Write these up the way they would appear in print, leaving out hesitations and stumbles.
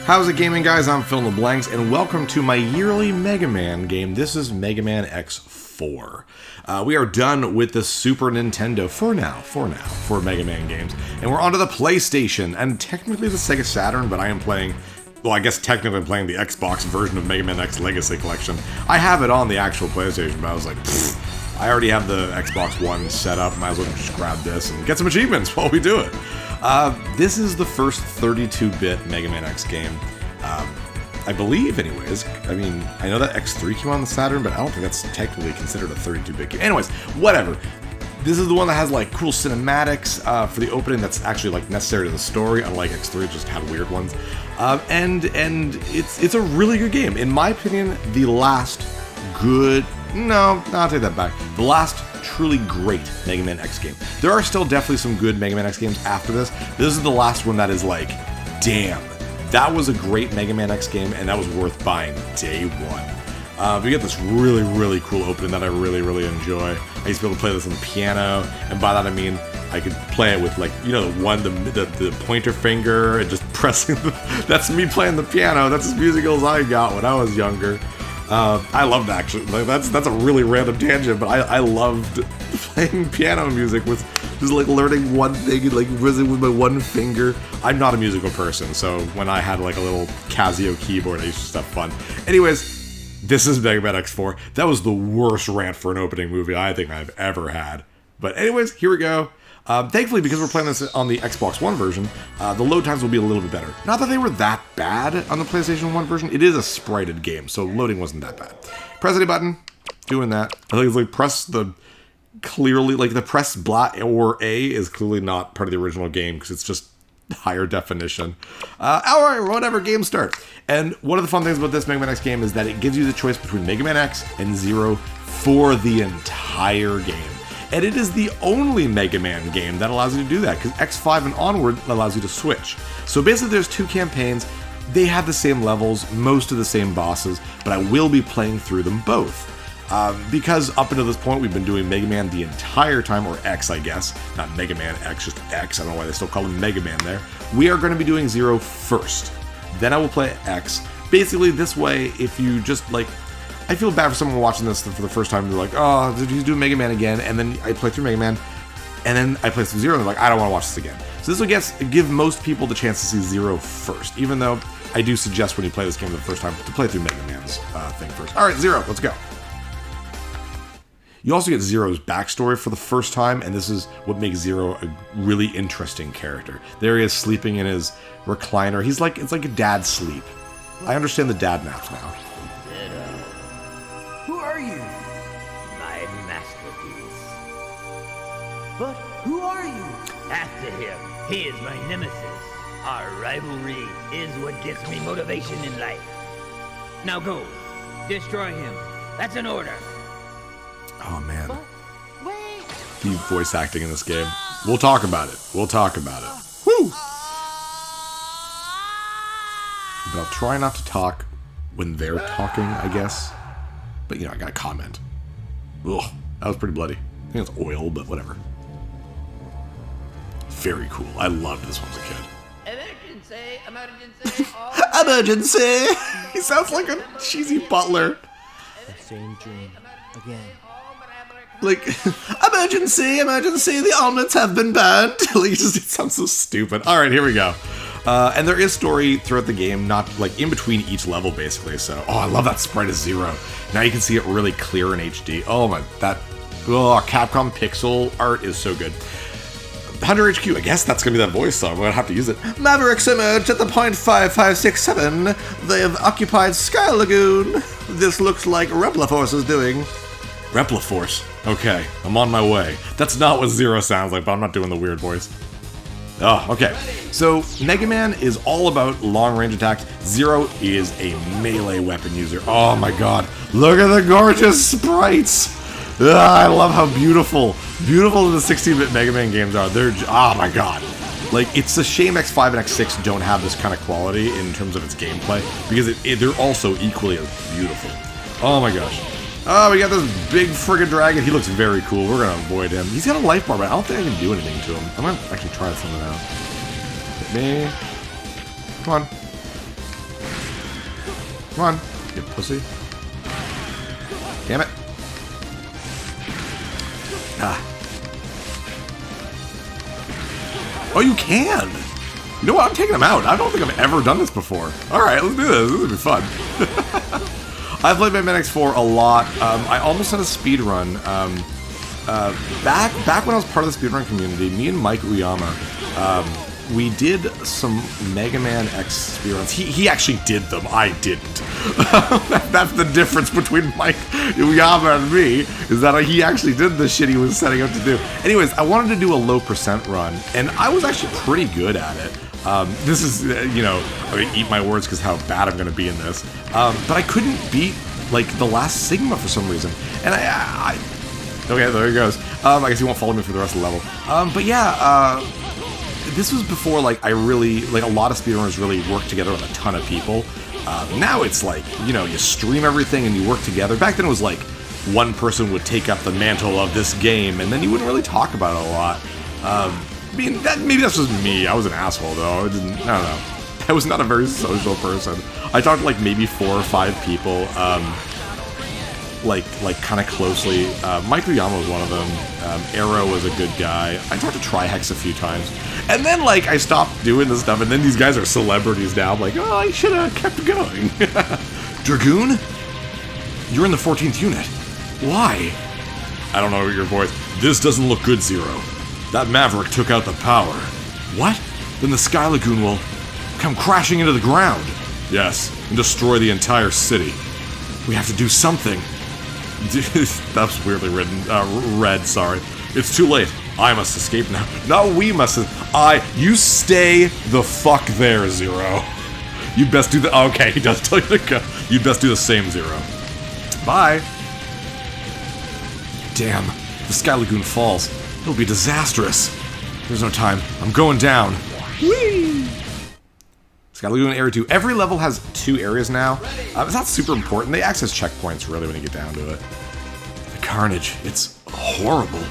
How's it gaming, guys? I'm Phil in the Blanks, and welcome to my yearly Mega Man game. This is Mega Man X4. We are done with the Super Nintendo for Mega Man games, and we're onto the PlayStation, and technically the Sega Saturn, but I am playing, well, I guess technically I'm playing the Xbox version of Mega Man X Legacy Collection. I have it on the actual PlayStation, but I was like, I already have the Xbox One set up, might as well just grab this and get some achievements while we do it. This is the first 32-bit Mega Man X game, I believe, anyways. I mean, I know that X3 came on the Saturn, but I don't think that's technically considered a 32-bit game. Anyways, whatever. This is the one that has, like, cool cinematics for the opening that's actually, like, necessary to the story, unlike X3, it just had weird ones. And it's a really good game. In my opinion, the last good... No, I'll take that back. The last truly great Mega Man X game. There are still definitely some good Mega Man X games after this. This is the last one that is like, damn, that was a great Mega Man X game, and that was worth buying day one. We get this really, really cool opening that I really, really enjoy. I used to be able to play this on the piano, and by that I mean I could play it with, like, you know, the pointer finger and just pressing that's me playing the piano. That's as musical as I got when I was younger. I loved, actually, like, that's a really random tangent, but I loved playing piano music with just, like, learning one thing and, like, whizzing with my one finger. I'm not a musical person, so when I had, like, a little Casio keyboard, I used to just have fun. Anyways, this is Mega Man X4. That was the worst rant for an opening movie I think I've ever had. But anyways, here we go. Thankfully, because we're playing this on the Xbox One version, the load times will be a little bit better. Not that they were that bad on the PlayStation 1 version. It is a sprited game, so loading wasn't that bad. Press any button. Doing that. I think it's like press the... Clearly, like, the press blah or A is clearly not part of the original game, because it's just higher definition. Alright, whatever, game starts. And one of the fun things about this Mega Man X game is that it gives you the choice between Mega Man X and Zero for the entire game. And it is the only Mega Man game that allows you to do that, because X5 and onward allows you to switch. So basically there's two campaigns. They have the same levels, most of the same bosses, but I will be playing through them both. Because up until this point we've been doing Mega Man the entire time, or X I guess, not Mega Man X, just X, I don't know why they still call him Mega Man there. We are going to be doing Zero first. Then I will play X. Basically this way, if you just, like, I feel bad for someone watching this for the first time. They're like, oh, he's doing Mega Man again. And then I play through Mega Man. And then I play through Zero. And they're like, I don't want to watch this again. So this will give most people the chance to see Zero first. Even though I do suggest when you play this game for the first time to play through Mega Man's thing first. All right, Zero, let's go. You also get Zero's backstory for the first time. And this is what makes Zero a really interesting character. There he is sleeping in his recliner. It's like a dad sleep. I understand the dad naps now. My masterpiece. But who are you? After him. He is my nemesis. Our rivalry is what gets me motivation in life. Now go. Destroy him. That's an order. Oh, man. But wait. The voice acting in this game. We'll talk about it. Woo! But I'll try not to talk when they're talking, I guess. But, you know, I gotta comment. Ugh, that was pretty bloody. I think it's oil, but whatever. Very cool. I loved this one as a kid. Emergency. Emergency! He sounds like a cheesy butler. The same dream again. Like, emergency, the omelets have been burned. Like, it sounds so stupid. All right, here we go. And there is story throughout the game, not like in between each level, basically. So, I love that sprite of Zero. Now you can see it really clear in HD. Capcom pixel art is so good. Hunter HQ, I guess that's gonna be that voice, so I'm gonna have to use it. Mavericks emerged at the point 5567. They have occupied Sky Lagoon. This looks like Repliforce is doing. Repliforce. Okay, I'm on my way. That's not what Zero sounds like, but I'm not doing the weird voice. Oh, okay. So, Mega Man is all about long-range attacks. Zero is a melee weapon user. Oh my god. Look at the gorgeous sprites! I love how beautiful the 16-bit Mega Man games are. Oh my god. Like, it's a shame X5 and X6 don't have this kind of quality in terms of its gameplay, because they're also equally as beautiful. Oh my gosh. Oh, we got this big friggin' dragon. He looks very cool. We're gonna avoid him. He's got a life bar, but I don't think I can do anything to him. I might actually try something out. Hit me. Come on. Come on, you pussy. Damn it. Ah. Oh, you can! You know what? I'm taking them out. I don't think I've ever done this before. Alright, let's do this. This will be fun. I've played Mega Man X4 a lot. I almost had a speed run. Back when I was part of the speedrun community, me and Mike Uyama, we did some Mega Man X speedruns. He actually did them. I didn't. That's the difference between Mike Uyama and me, is that he actually did the shit he was setting out to do. Anyways, I wanted to do a low percent run, and I was actually pretty good at it. This is, you know, I mean, eat my words because how bad I'm going to be in this. But I couldn't beat, like, the last Sigma for some reason. And okay, there he goes. I guess he won't follow me for the rest of the level. But yeah, this was before, like, I really, like, a lot of speedrunners really worked together with a ton of people. Now it's like, you know, you stream everything and you work together. Back then it was like, one person would take up the mantle of this game, and then you wouldn't really talk about it a lot. I mean, maybe that's just me. I was an asshole, though. I don't know. I was not a very social person. I talked to, like, maybe 4 or 5 people, like kind of closely. Mike Uyama was one of them. Arrow was a good guy. I talked to Trihex a few times. And then, like, I stopped doing this stuff, and then these guys are celebrities now. I'm like, oh, I should have kept going. Dragoon? You're in the 14th unit. Why? I don't know your voice. This doesn't look good, Zero. That Maverick took out the power. What? Then the Sky Lagoon will come crashing into the ground. Yes, and destroy the entire city. We have to do something. That's weirdly read, sorry. It's too late. I must escape now. No, we must. You stay the fuck there, Zero. You'd best do the. Okay, he does tell you to go. You'd best do the same, Zero. Bye. Damn, the Sky Lagoon falls. It'll be disastrous. There's no time. I'm going down. Whee! Sky Lagoon Area 2. Every level has 2 areas now. It's not super important. They access checkpoints, really, when you get down to it. The carnage. It's horrible.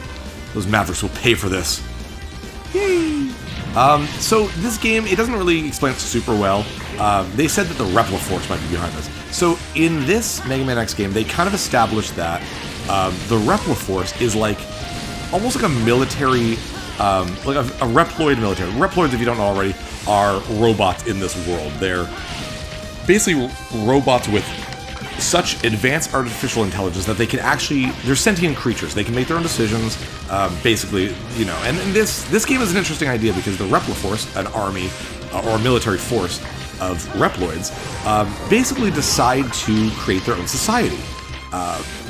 Those Mavericks will pay for this. Yay! So this game, it doesn't really explain it super well. They said that the Repliforce might be behind this. So in this Mega Man X game, they kind of established that the Repliforce is like almost like a military, like a Reploid military. Reploids, if you don't know already, are robots in this world. They're basically robots with such advanced artificial intelligence that they can actually, they're sentient creatures. They can make their own decisions, basically, you know. And this game is an interesting idea because the Repliforce, an army or a military force of Reploids, basically decide to create their own society.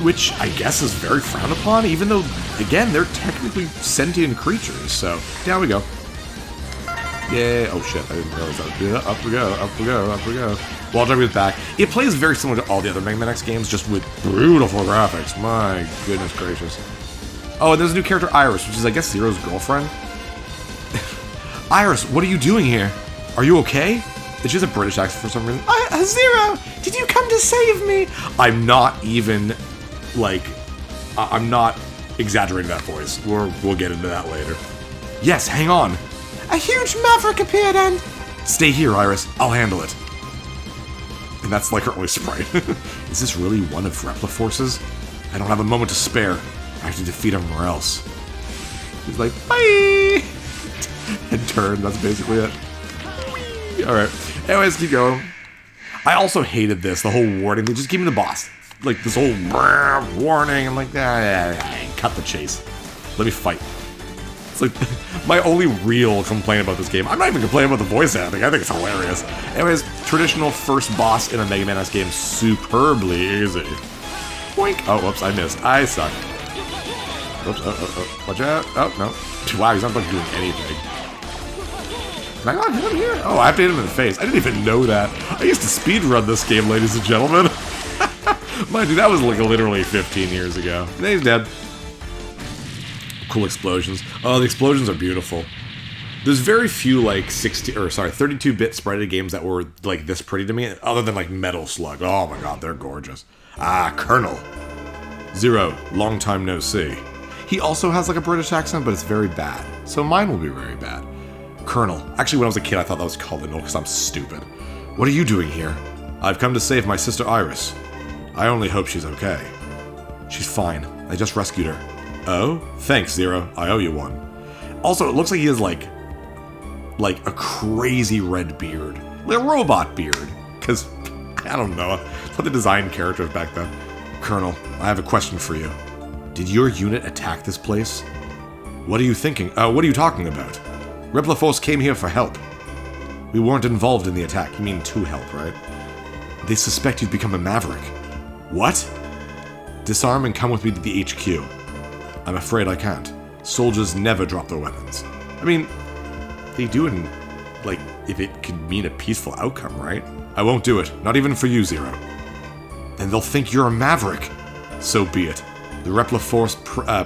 Which I guess is very frowned upon, even though, again, they're technically sentient creatures. So, down we go. Yeah. Oh shit, I didn't realize that. Yeah, up we go, up we go, up we go. Wall jumping is back. It plays very similar to all the other Mega Man X games, just with beautiful graphics. My goodness gracious. Oh, and there's a new character, Iris, which is, I guess, Zero's girlfriend. Iris, what are you doing here? Are you okay? And she has a British accent for some reason. Zero, did you come to save me? I'm not even, like, I'm not exaggerating that voice. We'll get into that later. Yes, hang on. A huge maverick appeared and... Stay here, Iris. I'll handle it. And that's like her only sprite. Is this really one of Repliforce's? I don't have a moment to spare. I have to defeat him or else. He's like, bye! And turn, that's basically it. Alright. Anyways, keep going. I also hated this, the whole warning. They just gave me the boss. Like, this whole warning. I'm like, cut the chase. Let me fight. It's like, my only real complaint about this game. I'm not even complaining about the voice acting. I think it's hilarious. Anyways, traditional first boss in a Mega Man X game. Superbly easy. Boink. Oh, whoops, I missed. I suck. Whoops, oh. Watch out. Oh, no. Wow, he's not like doing anything. Can I not hit him here? Oh, I have to hit him in the face. I didn't even know that. I used to speedrun this game, ladies and gentlemen. Mind you, that was like literally 15 years ago. And he's dead. Cool explosions. Oh, the explosions are beautiful. There's very few like 32-bit sprited games that were like this pretty to me, other than like Metal Slug. Oh my god, they're gorgeous. Ah, Colonel. Zero, long time no see. He also has like a British accent, but it's very bad. So mine will be very bad. Colonel. Actually, when I was a kid, I thought that was called the because I'm stupid. What are you doing here? I've come to save my sister Iris. I only hope she's okay. She's fine. I just rescued her. Oh? Thanks, Zero. I owe you one. Also, it looks like he has, like a crazy red beard. Like a robot beard. Because, I don't know. That's how they designed characters back then. Colonel, I have a question for you. Did your unit attack this place? What are you thinking? What are you talking about? Repliforce came here for help. We weren't involved in the attack. You mean to help, right? They suspect you've become a maverick. What? Disarm and come with me to the HQ. I'm afraid I can't. Soldiers never drop their weapons. I mean, they do in, like, if it could mean a peaceful outcome, right? I won't do it. Not even for you, Zero. Then they'll think you're a maverick. So be it. The Repliforce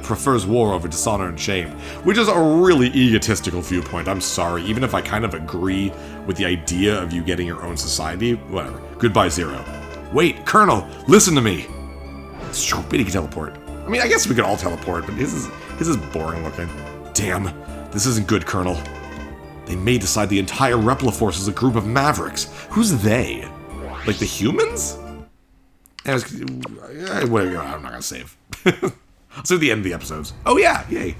prefers war over dishonor and shame, which is a really egotistical viewpoint. I'm sorry, even if I kind of agree with the idea of you getting your own society, whatever. Goodbye, Zero. Wait, Colonel, listen to me. But he can teleport. I mean, I guess we could all teleport, but his is boring looking. Damn, this isn't good, Colonel. They may decide the entire Repliforce is a group of mavericks. Who's they? Like the humans? Whatever, I'm not gonna save. I'll save the end of the episodes. Oh yeah, yay.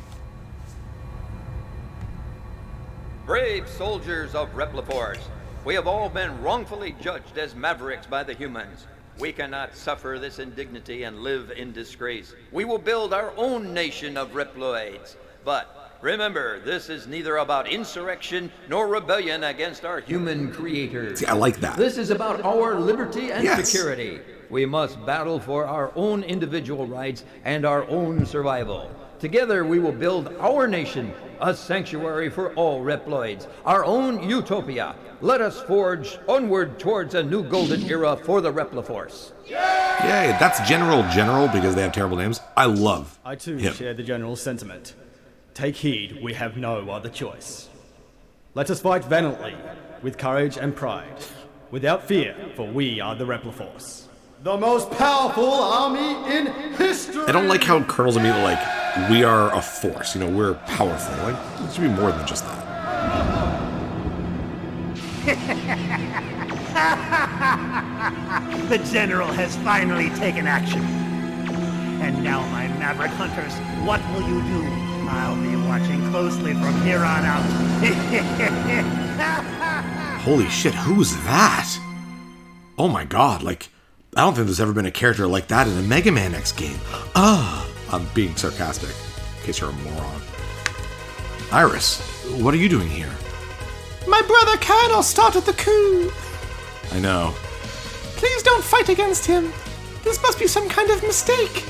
Brave soldiers of Repliforce, we have all been wrongfully judged as mavericks by the humans. We cannot suffer this indignity and live in disgrace. We will build our own nation of Reploids. But remember, this is neither about insurrection nor rebellion against our human creators. See, I like that. This is about our liberty and Yes. security. We must battle for our own individual rights and our own survival. Together we will build our nation, a sanctuary for all Reploids, our own utopia. Let us forge onward towards a new golden era for the Repliforce. Yay, that's General because they have terrible names. I love I too him. share the general's sentiment. Take heed, we have no other choice. Let us fight valiantly, with courage and pride, without fear, for we are the Repliforce. The most powerful army in history! I don't like how Colonel's immediately like, we are a force, you know, we're powerful. Like, it should be more than just that. The General has finally taken action. And now, my Maverick Hunters, what will you do? I'll be watching closely from here on out. Holy shit, who's that? Oh my god, like, I don't think there's ever been a character like that in a Mega Man X game. I'm being sarcastic, in case you're a moron. Iris, what are you doing here? My brother Colonel started the coup. I know. Please don't fight against him. This must be some kind of mistake.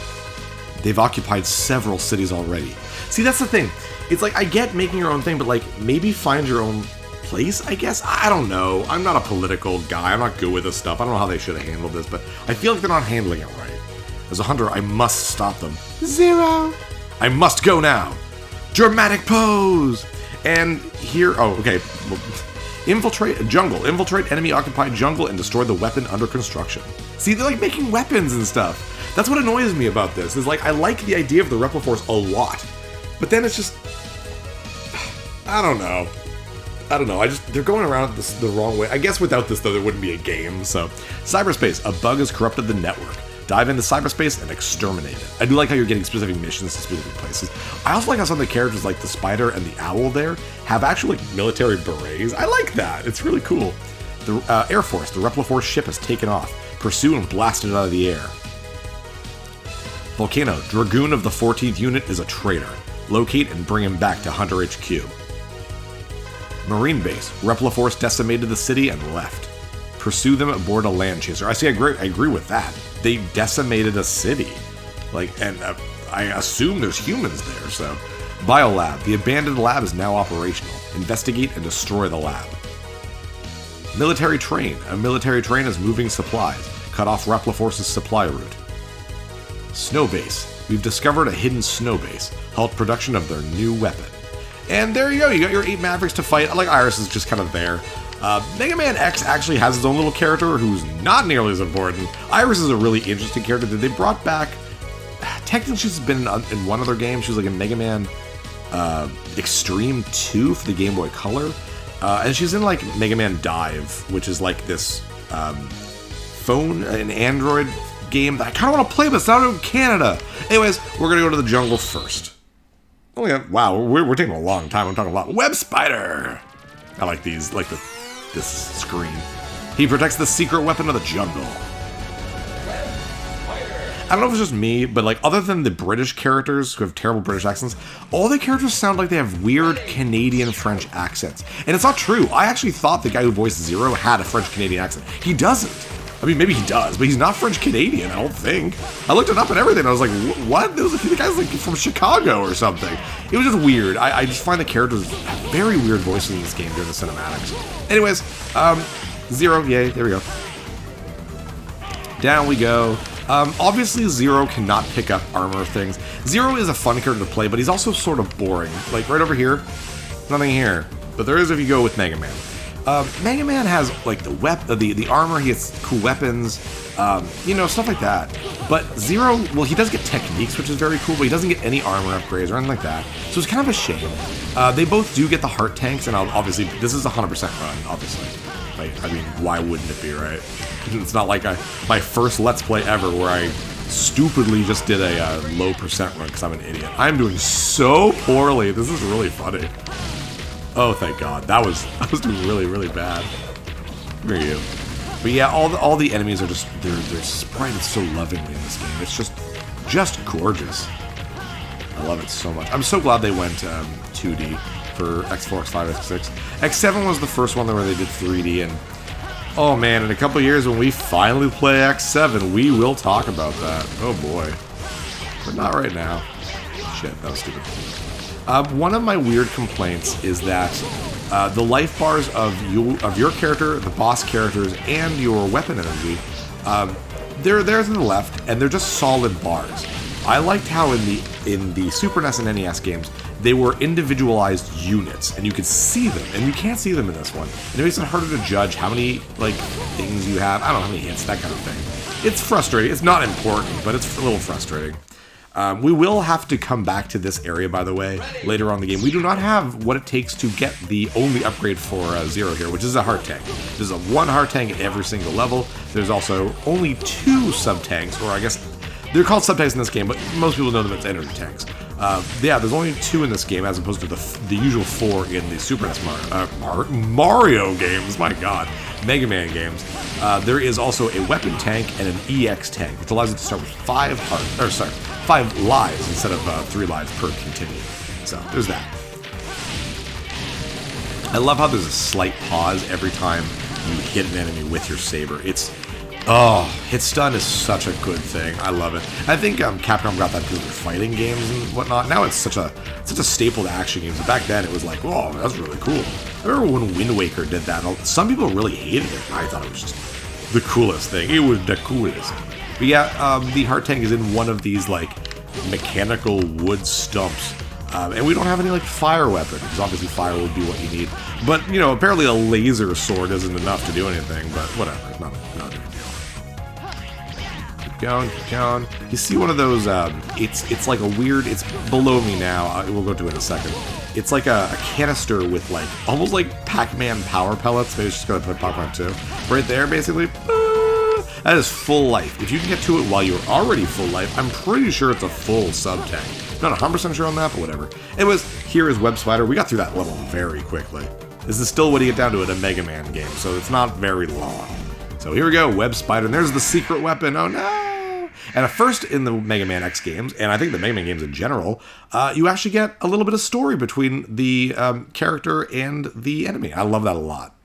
They've occupied several cities already. See, that's the thing. It's like, I get making your own thing, but like, maybe find your own place, I guess? I don't know. I'm not a political guy. I'm not good with this stuff. I don't know how they should have handled this, but I feel like they're not handling it right. As a hunter, I must stop them. Zero. I must go now. Dramatic pose! And here, oh, okay. Infiltrate enemy occupied jungle and destroy the weapon under construction. See, they're like making weapons and stuff. That's what annoys me about this, is like, I like the idea of the Repliforce a lot, but then it's just, I don't know, they're going around this the wrong way. I guess without this, though, there wouldn't be a game, so. Cyberspace, a bug has corrupted the network. Dive into cyberspace and exterminate it. I do like how you're getting specific missions to specific places. I also like how some of the characters, like the spider and the owl there, have actual like military berets. I like that. It's really cool. The Air Force, the Repliforce ship has taken off. Pursue and blast it out of the air. Volcano, Dragoon of the 14th Unit is a traitor. Locate and bring him back to Hunter HQ. Marine Base, Repliforce decimated the city and left. Pursue them aboard a land chaser. I agree with that. They decimated a city. Like, and I assume there's humans there, so. Biolab, the abandoned lab is now operational. Investigate and destroy the lab. Military train, a military train is moving supplies. Cut off Repliforce's supply route. Snow base, we've discovered a hidden snow base. Halt production of their new weapon. And there you go, you got your 8 Mavericks to fight. Like, Iris is just kind of there. Mega Man X actually has his own little character who's not nearly as important. Iris is a really interesting character that they brought back. Technically, she's been in one other game. She was like in Mega Man Extreme 2 for the Game Boy Color. And she's in like Mega Man Dive, which is like this phone, an Android game that I kind of want to play, but it's not in Canada. Anyways, we're going to go to the jungle first. Oh yeah, wow, we're taking a long time. I'm talking a lot. Web Spider! I like these, like this screen. He protects the secret weapon of the jungle. I don't know if it's just me, but like other than the British characters who have terrible British accents, all the characters sound like they have weird Canadian French accents. And it's not true. I actually thought the guy who voiced Zero had a French Canadian accent. He doesn't. I mean, maybe he does, but he's not French Canadian, I don't think. I looked it up and everything, and I was like, what? The guy's like from Chicago or something. It was just weird. I just find the characters have very weird voices in this game during the cinematics. Anyways, Zero, yay, there we go. Down we go. Obviously, Zero cannot pick up armor things. Zero is a fun character to play, but he's also sort of boring. Like, right over here, nothing here. But there is if you go with Mega Man. Mega Man has, like, the armor, he has cool weapons, you know, stuff like that. But Zero, well, he does get techniques, which is very cool, but he doesn't get any armor upgrades or anything like that. So it's kind of a shame. They both do get the heart tanks, and obviously, this is a 100% run, obviously. Like, I mean, why wouldn't it be, right? It's not like my first Let's Play ever where I stupidly just did a low percent run because I'm an idiot. I'm doing so poorly. This is really funny. Oh, thank God. I was doing really, really bad. Where are you? But yeah, all the enemies are just they're sprited so lovingly in this game. It's just gorgeous. I love it so much. I'm so glad they went 2D for X4, X5, X6. X7 was the first one where they did 3D, and oh man, in a couple years when we finally play X7, we will talk about that. Oh boy. But not right now. Shit, that was stupid. One of my weird complaints is that the life bars of your character, the boss characters, and your weapon energy, they're there to the left, and they're just solid bars. I liked how in the Super NES and NES games, they were individualized units, and you could see them, and you can't see them in this one. And it makes it harder to judge how many, like, things you have. I don't know how many hits, that kind of thing. It's frustrating. It's not important, but it's a little frustrating. We will have to come back to this area, by the way, later on in the game. We do not have what it takes to get the only upgrade for Zero here, which is a heart tank. There's a 1 heart tank at every single level. There's also only 2 sub-tanks, or I guess they're called sub-tanks in this game, but most people know them as energy tanks. Yeah, there's only 2 in this game, as opposed to the usual 4 in the Super NES Mario games, my god, Mega Man games. There is also a weapon tank and an EX tank, which allows you to start with 5 lives instead of 3 lives per continue. So, there's that. I love how there's a slight pause every time you hit an enemy with your saber. Hit stun is such a good thing. I love it. I think Capcom got that because of their fighting games and whatnot. Now it's such a staple to action games. But back then it was like, whoa, that's really cool. I remember when Wind Waker did that. Some people really hated it. I thought it was just the coolest thing. It was the coolest. But yeah, the heart tank is in one of these like mechanical wood stumps. And we don't have any like fire weapon, because obviously fire would be what you need. But, you know, apparently a laser sword isn't enough to do anything, but whatever. It's not a big deal. Keep going. You see one of those, it's like a weird, it's below me now, we'll go to it in a second. It's like a canister with like, almost like Pac-Man power pellets, maybe it's just gonna put Pac-Man 2. Right there, basically, that is full life. If you can get to it while you're already full life, I'm pretty sure it's a full sub-tank. Not 100% sure on that, but whatever. Anyways, here is Web Spider. We got through that level very quickly. This is still what you get down to in a Mega Man game, so it's not very long. So here we go, Web Spider, and there's the secret weapon. Oh no! And first in the Mega Man X games, and I think the Mega Man games in general, you actually get a little bit of story between the character and the enemy. I love that a lot.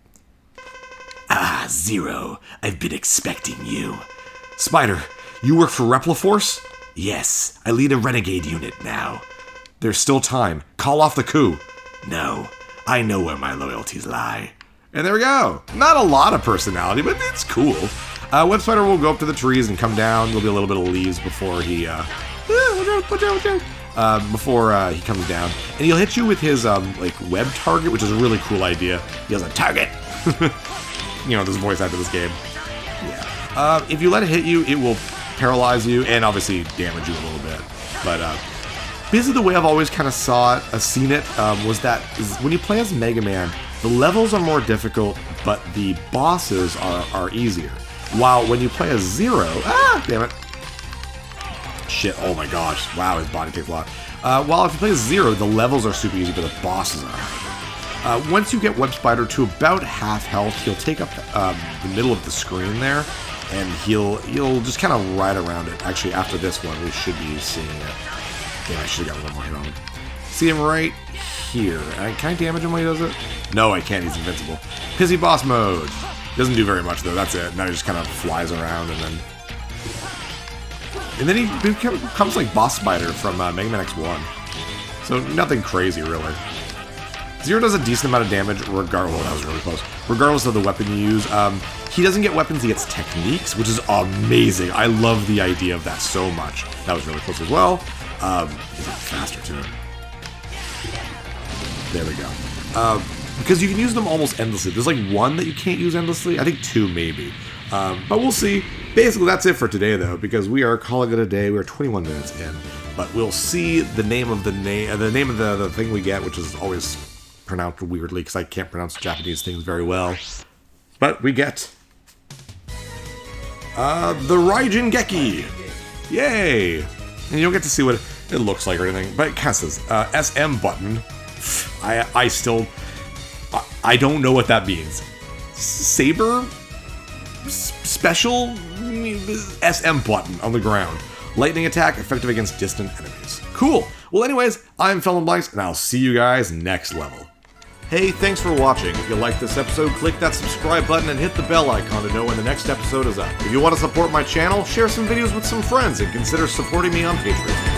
Ah, Zero, I've been expecting you. Spider, you work for Repliforce? Yes, I lead a renegade unit now. There's still time. Call off the coup. No, I know where my loyalties lie. And there we go. Not a lot of personality, but it's cool. Web Spider will go up to the trees and come down. There'll be a little bit of leaves before he, before he comes down. And he'll hit you with his, like, web target, which is a really cool idea. He has a target. You know, this voice actor this game. Yeah. If you let it hit you, it will paralyze you and obviously damage you a little bit. But, basically the way I've always kind of seen it, was that when you play as Mega Man, the levels are more difficult, but the bosses are easier. While when you play a 0, damn it. Shit, oh my gosh. Wow, his body takes a lot. While if you play a 0, the levels are super easy, but the bosses are. Once you get Web Spider to about half health, he'll take up the middle of the screen there, and you'll just kind of ride around it. Actually, after this one, we should be seeing it. Damn, I should have got one more hit on him. See him right here. Can I damage him when he does it? No, I can't. He's invincible. Pissy boss mode. Doesn't do very much, though. That's it. Now he just kind of flies around, and then he becomes like Boss Spider from Mega Man X1. So nothing crazy, really. Zero does a decent amount of damage, regardless. That was really close. Regardless of the weapon you use. He doesn't get weapons, he gets techniques, which is amazing. I love the idea of that so much. That was really close as well. He's faster, too. There we go. Because you can use them almost endlessly. There's like one that you can't use endlessly. I think 2 maybe. But we'll see. Basically, that's it for today, though, because we are calling it a day. We're 21 minutes in. But we'll see the name of the thing we get, which is always pronounced weirdly because I can't pronounce Japanese things very well. But we get the Raijin Geki. Yay! And you don't get to see what it looks like or anything, but it kind of says SM button. I don't know what that means. Saber? Special? SM button on the ground. Lightning attack, effective against distant enemies. Cool. Well, anyways, I'm Felon Blanks, and I'll see you guys next level. Hey, thanks for watching. If you liked this episode, click that subscribe button and hit the bell icon to know when the next episode is up. If you want to support my channel, share some videos with some friends and consider supporting me on Patreon.